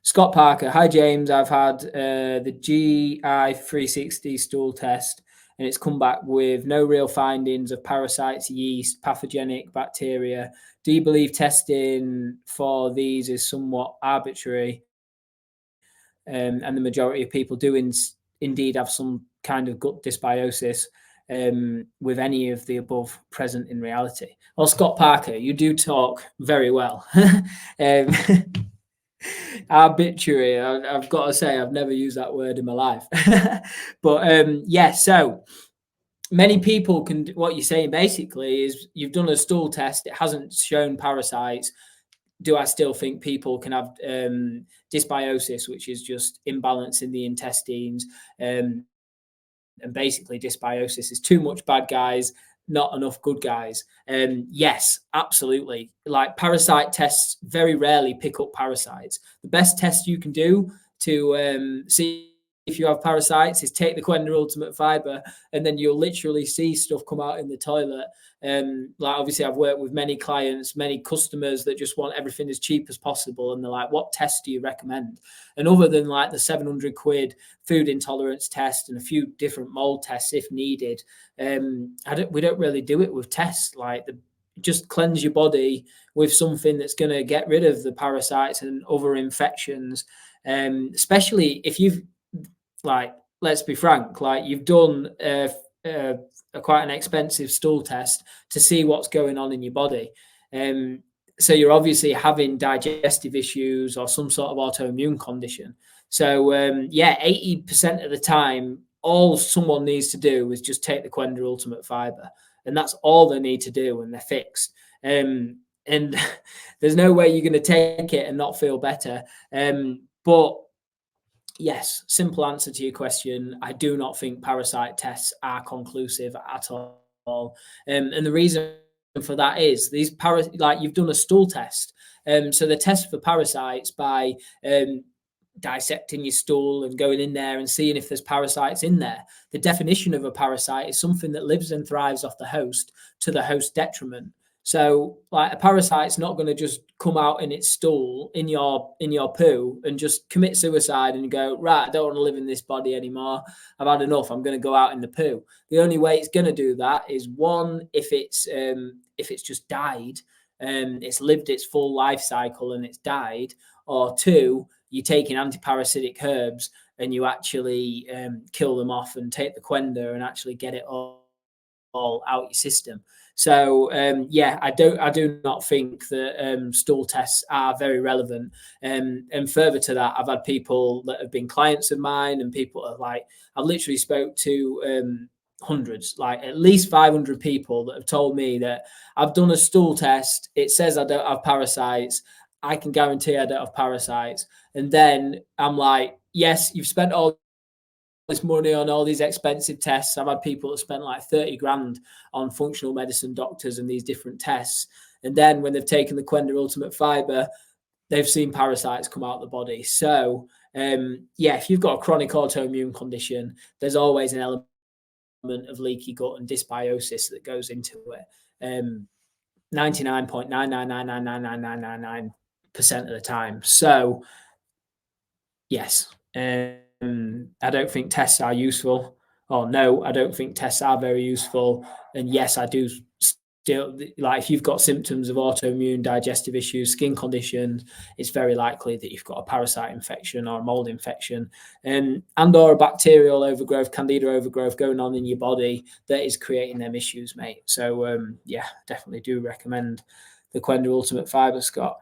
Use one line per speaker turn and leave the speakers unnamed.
Scott Parker, hi James, I've had the GI360 stool test and it's come back with no real findings of parasites, yeast, pathogenic bacteria. Do you believe testing for these is somewhat arbitrary? And the majority of people do indeed have some kind of gut dysbiosis with any of the above present in reality. Well, Scott Parker, you do talk very well. Arbitrary, I've got to say, I've never used that word in my life. But yeah, so many people can, what you're saying basically is you've done a stool test, it hasn't shown parasites. Do I still think people can have dysbiosis, which is just imbalance in the intestines? And basically dysbiosis is too much bad guys, not enough good guys. Yes, absolutely. Like parasite tests very rarely pick up parasites. The best test you can do to see if you have parasites is take the Qenda Ultimate Fibre, and then you'll literally see stuff come out in the toilet. Like obviously I've worked with many clients, many customers that just want everything as cheap as possible. And they're like, what test do you recommend? And other than like the 700 quid food intolerance test and a few different mold tests if needed, we don't really do it with tests. Like just cleanse your body with something that's going to get rid of the parasites and other infections. Especially if you've, like, let's be frank, like you've done quite an expensive stool test to see what's going on in your body. So you're obviously having digestive issues or some sort of autoimmune condition. So yeah, 80% of the time, all someone needs to do is just take the Qenda Ultimate Fibre, and that's all they need to do, and they're fixed. And there's no way you're going to take it and not feel better. But yes, simple answer to your question. I do not think parasite tests are conclusive at all. And the reason for that is these like you've done a stool test. So the test for parasites by dissecting your stool and going in there and seeing if there's parasites in there. The definition of a parasite is something that lives and thrives off the host to the host's detriment. So like a parasite's not going to just come out in its stool, in your poo, and just commit suicide and go, right, I don't want to live in this body anymore. I've had enough. I'm going to go out in the poo. The only way it's going to do that is one, if it's just died, it's lived its full life cycle and it's died, or two, you're taking antiparasitic herbs and you actually kill them off and take the Qenda and actually get it all out your system. So yeah, I do not think that stool tests are very relevant. And further to that, I've had people that have been clients of mine, and people are like, I've literally spoke to hundreds, like at least 500 people that have told me that I've done a stool test. It says I don't have parasites. I can guarantee I don't have parasites. And then I'm like, yes, you've spent all this money on all these expensive tests. I've had people that spent like 30 grand on functional medicine doctors and these different tests. And then when they've taken the Qenda Ultimate Fibre, they've seen parasites come out of the body. So yeah, if you've got a chronic autoimmune condition, there's always an element of leaky gut and dysbiosis that goes into it. 99.9999999% of the time. So yes, I don't think tests are useful. Or no, I don't think tests are very useful. And yes, I do still, like if you've got symptoms of autoimmune digestive issues, skin conditions, it's very likely that you've got a parasite infection or a mold infection, and or a bacterial overgrowth, candida overgrowth going on in your body that is creating them issues, mate. So yeah, definitely do recommend the Qenda Ultimate Fibre, Scott.